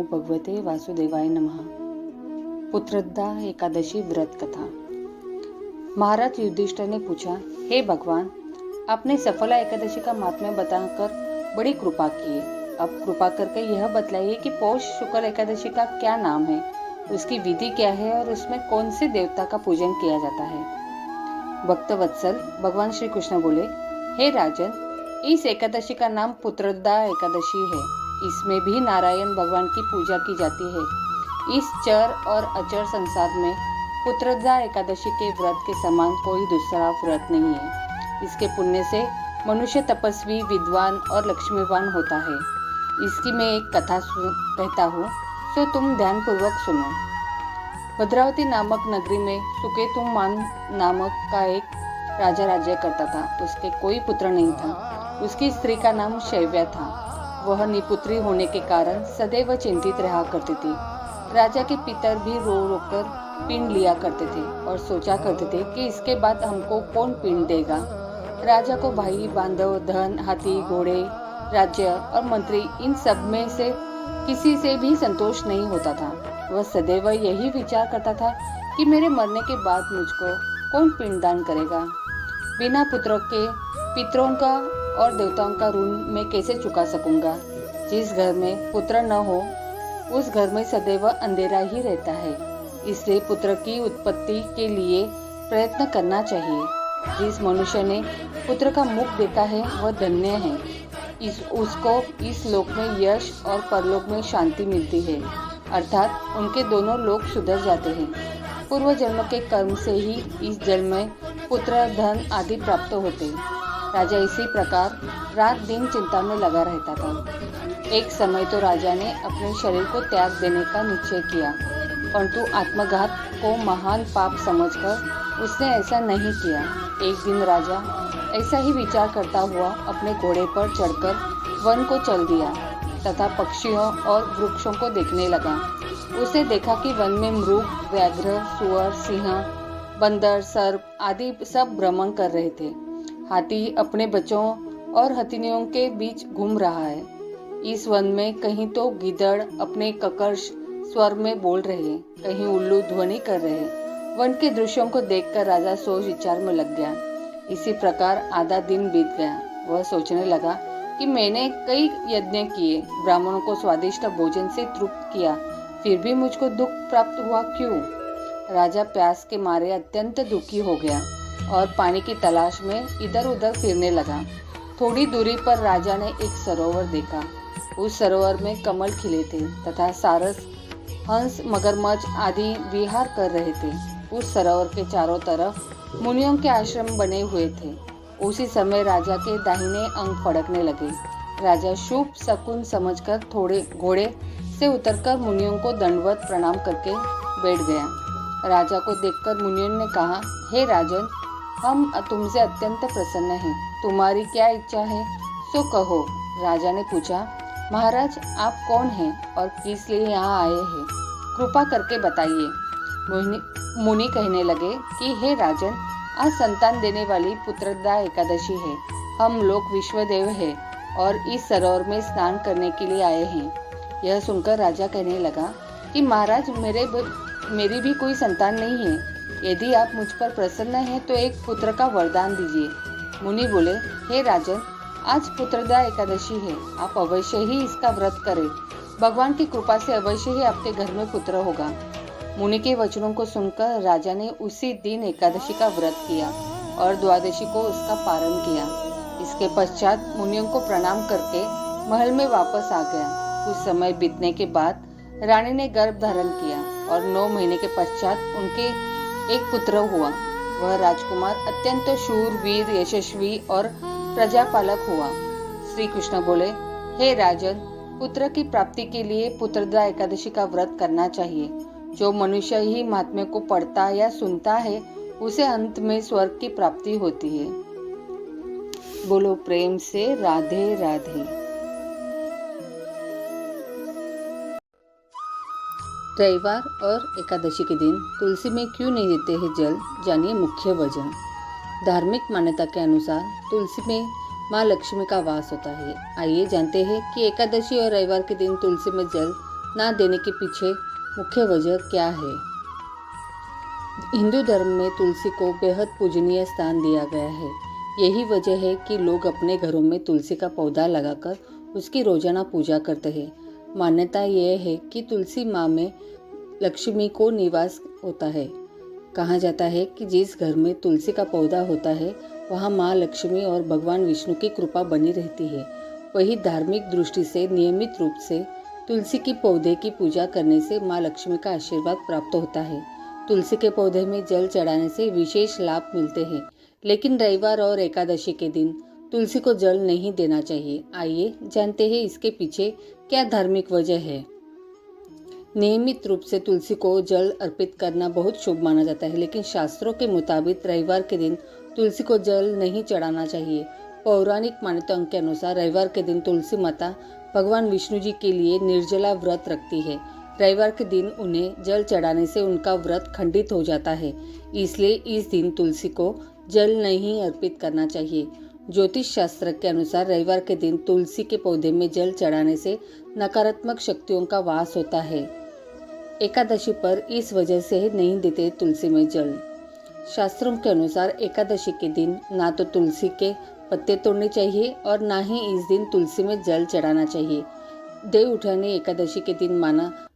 भगवते वासुदेवाय नमः। पुत्रदा एकादशी व्रत कथा। महाराज युधिष्ठिर ने पूछा, हे भगवान, आपने सफला एकादशी का महात्म्य बताकर बड़ी कृपा की है। अब कृपा करके यह बतलाइए कि पौष शुक्ल एकादशी का क्या नाम है, उसकी विधि क्या है और उसमें कौन से देवता का पूजन किया जाता है। भक्त वत्सल भगवान श्री कृष्ण बोले, हे राजन, इस एकादशी का नाम पुत्रदा एकादशी है। इसमें भी नारायण भगवान की पूजा की जाती है। इस चर और अचर संसार में पुत्रदा एकादशी के व्रत के समान कोई दूसरा व्रत नहीं है। इसके पुण्य से मनुष्य तपस्वी, विद्वान और लक्ष्मीवान होता है। इसकी मैं एक कथा कहता हूँ, तो तुम ध्यान पूर्वक सुनो। भद्रावती नामक नगरी में सुकेतुमान नामक का एक राजा राज्य करता था। उसके कोई पुत्र नहीं था। उसकी स्त्री का नाम शैव्या था। वह निपुत्री होने के कारण सदैव चिंतित रहा करती थी। राजा के पितर भी रो रो कर पिंड लिया करते थे और सोचा करते थे कि इसके बाद हमको कौन पिंड देगा। राजा को भाई, बांधव, धन, हाथी, घोड़े, राज्य और मंत्री, इन सब में से किसी से भी संतोष नहीं होता था। वह सदैव यही विचार करता था कि मेरे मरने के बाद मुझको कौन पिंडदान करेगा। बिना पुत्रों के पितरों का और देवताओं का ऋण मैं कैसे चुका सकूंगा। जिस घर में पुत्र न हो उस घर में सदैव अंधेरा ही रहता है। इसलिए पुत्र की उत्पत्ति के लिए प्रयत्न करना चाहिए। जिस मनुष्य ने पुत्र का मुख देखा है वह धन्य है। उसको इस लोक में यश और परलोक में शांति मिलती है, अर्थात उनके दोनों लोक सुधर जाते हैं। पूर्व जन्म के कर्म से ही इस जन्म में पुत्र, धन आदि प्राप्त होते। राजा इसी प्रकार रात दिन चिंता में लगा रहता था। एक समय तो राजा ने अपने शरीर को त्याग देने का निश्चय किया, परंतु आत्मघात को महान पाप समझकर उसने ऐसा नहीं किया। एक दिन राजा ऐसा ही विचार करता हुआ अपने घोड़े पर चढ़कर वन को चल दिया तथा पक्षियों और वृक्षों को देखने लगा। उसने देखा कि वन में मृग, व्याघ्र, सुअर, सिंह, बंदर, सर्प आदि सब भ्रमण कर रहे थे। हाथी अपने बच्चों और हथिनियों के बीच घूम रहा है। इस वन में कहीं तो गिद्धड़ अपने कर्कश स्वर में बोल रहे, कहीं उल्लू ध्वनि कर रहे। वन के दृश्यों को देखकर राजा सोच विचार में लग गया। इसी प्रकार आधा दिन बीत गया। वह सोचने लगा कि मैंने कई यज्ञ किए, ब्राह्मणों को स्वादिष्ट भोजन से तृप्त किया, फिर भी मुझको दुख प्राप्त हुआ क्यों। राजा प्यास के मारे अत्यंत दुखी हो गया और पानी की तलाश में इधर उधर फिरने लगा। थोड़ी दूरी पर राजा ने एक सरोवर देखा। उस सरोवर में कमल खिले थे तथा सारस, हंस, मगरमच्छ आदि विहार कर रहे थे। उस सरोवर के चारों तरफ मुनियों के आश्रम बने हुए थे। उसी समय राजा के दाहिने अंग फड़कने लगे। राजा शुभ शकुन समझकर थोड़े घोड़े से उतरकर मुनियों को दंडवत प्रणाम करके बैठ गया। राजा को देखकर मुनियों ने कहा, हे राजन, हम तुमसे अत्यंत प्रसन्न हैं। तुम्हारी क्या इच्छा है सो कहो। राजा ने पूछा, महाराज, आप कौन हैं और किस लिए यहाँ आए हैं, कृपा करके बताइए। मुनि कहने लगे कि हे राजन, आज संतान देने वाली पुत्रदा एकादशी है। हम लोग विश्वदेव हैं और इस सरोवर में स्नान करने के लिए आए हैं। यह सुनकर राजा कहने लगा कि महाराज, मेरी भी कोई संतान नहीं है। यदि आप मुझ पर प्रसन्न हैं तो एक पुत्र का वरदान दीजिए। मुनि बोले, हे राजन, आज पुत्रदा एकादशी है। आप अवश्य ही इसका व्रत करें। भगवान की कृपा से अवश्य ही आपके घर में पुत्र होगा। मुनि के वचनों को सुनकर राजा ने उसी दिन एकादशी का व्रत किया और द्वादशी को उसका पारण किया। इसके पश्चात मुनियों को प्रणाम करके महल में वापस आ गया। कुछ समय बीतने के बाद रानी ने गर्भ धारण किया और 9 महीने के पश्चात उनके एक पुत्र हुआ। वह राजकुमार अत्यंत शूर, वीर, यशस्वी और प्रजापालक हुआ। श्री कृष्ण बोले, हे राजन, पुत्र की प्राप्ति के लिए पुत्रदा एकादशी का व्रत करना चाहिए। जो मनुष्य ही महात्म्य को पढ़ता या सुनता है उसे अंत में स्वर्ग की प्राप्ति होती है। बोलो प्रेम से राधे राधे। रविवार और एकादशी के दिन तुलसी में क्यों नहीं देते हैं जल, जानिए मुख्य वजह। धार्मिक मान्यता के अनुसार तुलसी में माँ लक्ष्मी का वास होता है। आइए जानते हैं कि एकादशी और रविवार के दिन तुलसी में जल ना देने के पीछे मुख्य वजह क्या है? हिंदू धर्म में तुलसी को बेहद पूजनीय स्थान दिया गया है। यही वजह है कि लोग अपने घरों में तुलसी का पौधा लगाकर उसकी रोजाना पूजा करते हैं। मान्यता यह है कि तुलसी माँ में लक्ष्मी को निवास होता है। कहा जाता है कि जिस घर में तुलसी का पौधा होता है वहाँ माँ लक्ष्मी और भगवान विष्णु की कृपा बनी रहती है। वही धार्मिक दृष्टि से नियमित रूप से तुलसी की पौधे की पूजा करने से माँ लक्ष्मी का आशीर्वाद प्राप्त होता है। तुलसी के पौधे में जल चढ़ाने से विशेष लाभ मिलते हैं, लेकिन रविवार और एकादशी के दिन तुलसी को जल नहीं देना चाहिए। आइए जानते हैं इसके पीछे क्या धार्मिक वजह है। नियमित रूप से तुलसी को जल अर्पित करना बहुत शुभ माना जाता है, लेकिन शास्त्रों के मुताबिक रविवार के दिन तुलसी को जल नहीं चढ़ाना चाहिए। पौराणिक मान्यताओं के अनुसार रविवार के दिन तुलसी माता भगवान विष्णु जी के लिए निर्जला व्रत रखती है। रविवार के दिन उन्हें जल चढ़ाने से उनका व्रत खंडित हो जाता है, इसलिए इस दिन तुलसी को जल नहीं अर्पित करना चाहिए। ज्योतिष शास्त्र के अनुसार रविवार के दिन तुलसी के पौधे में जल चढ़ाने से नकारात्मक शक्तियों का वास होता है। एकादशी पर इस वजह से नहीं देते तुलसी में जल। शास्त्रों के अनुसार एकादशी के दिन ना तो तुलसी के पत्ते तोड़ने चाहिए और ना ही इस दिन तुलसी में जल चढ़ाना चाहिए। देव उठानी एकादशी के दिन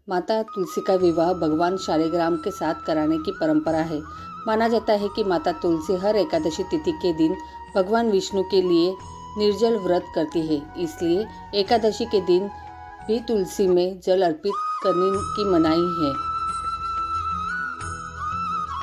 माता तुलसी का विवाह भगवान शालिग्राम के साथ कराने की परंपरा है। माना जाता है कि माता तुलसी हर एकादशी तिथि के दिन भगवान विष्णु के लिए निर्जल व्रत करती है, इसलिए एकादशी के दिन भी तुलसी में जल अर्पित करने की मनाही है।